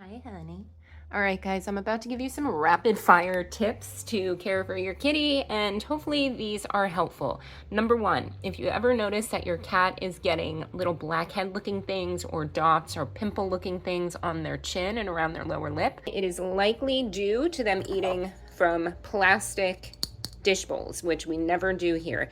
Hi, honey. All right, guys, I'm about to give you some rapid fire tips to care for your kitty, and hopefully these are helpful. Number one, if you ever notice that your cat is getting little blackhead looking things or dots or pimple looking things on their chin and around their lower lip, it is likely due to them eating from plastic dish bowls, which we never do here.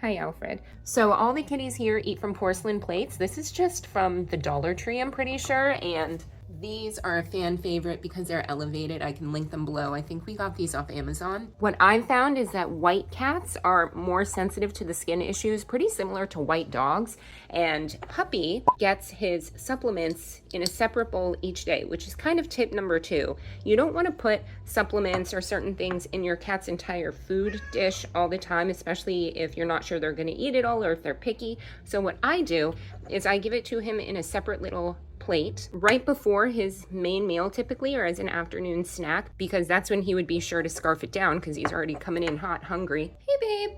Hi, Alfred. So all the kitties here eat from porcelain plates. This is just from the Dollar Tree, I'm pretty sure, and these are a fan favorite because they're elevated. I can link them below. I think we got these off Amazon. What I've found is that white cats are more sensitive to the skin issues, pretty similar to white dogs. And Puppy gets his supplements in a separate bowl each day, which is kind of tip number two. You don't want to put supplements or certain things in your cat's entire food dish all the time, especially if you're not sure they're going to eat it all or if they're picky. So what I do is I give it to him in a separate little plate right before his main meal typically, or as an afternoon snack, because that's when he would be sure to scarf it down because he's already coming in hot hungry. Hey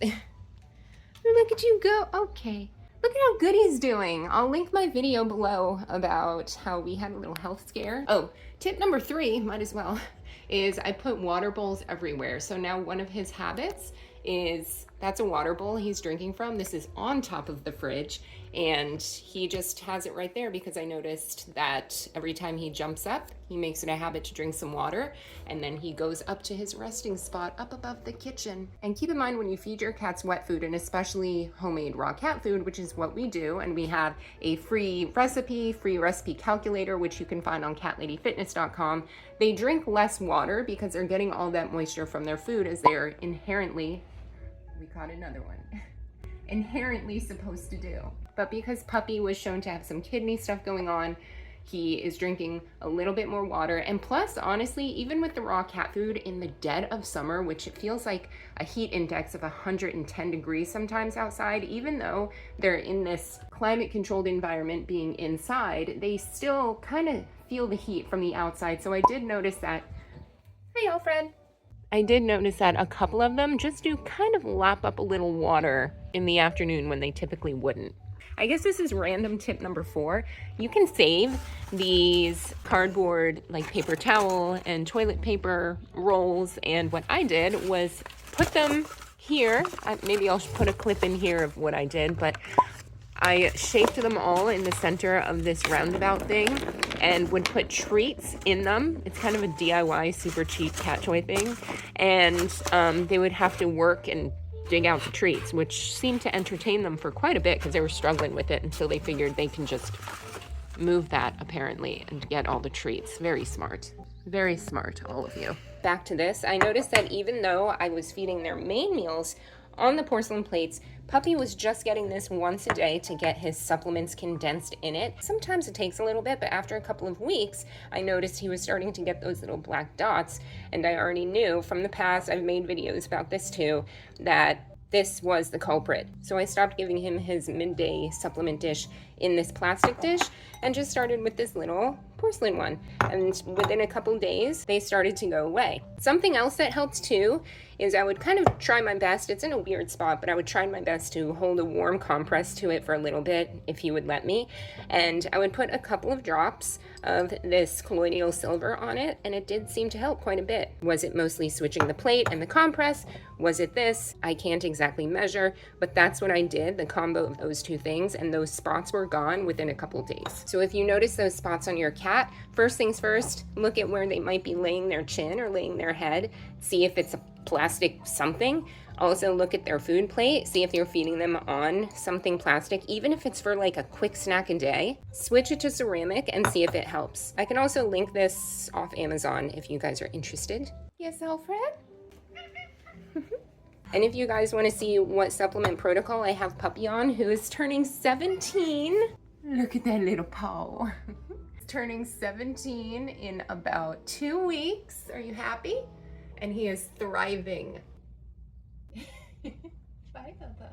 babe. Look at you go. Okay, look at how good he's doing. I'll link my video below about how we had a little health scare. Oh, tip number three, might as well, is I put water bowls everywhere. So now one of his habits is, that's a water bowl he's drinking from. This is on top of the fridge, and he just has it right there because I noticed that every time he jumps up, he makes it a habit to drink some water, and then he goes up to his resting spot up above the kitchen. And keep in mind, when you feed your cats wet food, and especially homemade raw cat food, which is what we do, and we have a free recipe calculator, which you can find on catladyfitness.com, they drink less water because they're getting all that moisture from their food, as they are inherently, we caught another one, inherently supposed to do. But because Puppy was shown to have some kidney stuff going on, he is drinking a little bit more water. And plus, honestly, even with the raw cat food in the dead of summer, which it feels like a heat index of 110 degrees sometimes outside, even though they're in this climate controlled environment being inside, they still kind of feel the heat from the outside. So I did notice that. Hi, Alfred. I did notice that a couple of them just do kind of lap up a little water in the afternoon when they typically wouldn't. I guess this is random tip number 4. You can save these cardboard like paper towel and toilet paper rolls, and what I did was put them here. Maybe I'll put a clip in here of what I did, but I shaped them all in the center of this roundabout thing and would put treats in them. It's kind of a DIY, super cheap cat toy thing. And they would have to work and dig out the treats, which seemed to entertain them for quite a bit because they were struggling with it until they figured they can just move that apparently and get all the treats. Very smart, all of you. Back to this, I noticed that even though I was feeding their main meals on the porcelain plates, Puppy was just getting this once a day to get his supplements condensed in it. Sometimes it takes a little bit, but after a couple of weeks, I noticed he was starting to get those little black dots, and I already knew from the past, I've made videos about this too, that this was the culprit. So I stopped giving him his midday supplement dish in this plastic dish and just started with this little porcelain one. And within a couple days, they started to go away. Something else that helps too is I would kind of try my best, it's in a weird spot, but I would try my best to hold a warm compress to it for a little bit if he would let me. And I would put a couple of drops of this colloidal silver on it, and it did seem to help quite a bit. Was it mostly switching the plate and the compress? Was it this? I can't exactly measure, but that's what I did, the combo of those two things, and those spots were gone within a couple days. So if you notice those spots on your cat, first things first, look at where they might be laying their chin or laying their head, see if it's a plastic something. Also look at their food plate, see if you're feeding them on something plastic, even if it's for like a quick snack a day. Switch it to ceramic and see if it helps. I can also link this off Amazon if you guys are interested. Yes, Alfred? And if you guys want to see what supplement protocol I have Puppy on, who is turning 17. Look at that little paw. Turning 17 in about 2 weeks. Are you happy? And he is thriving. Bye, Papa.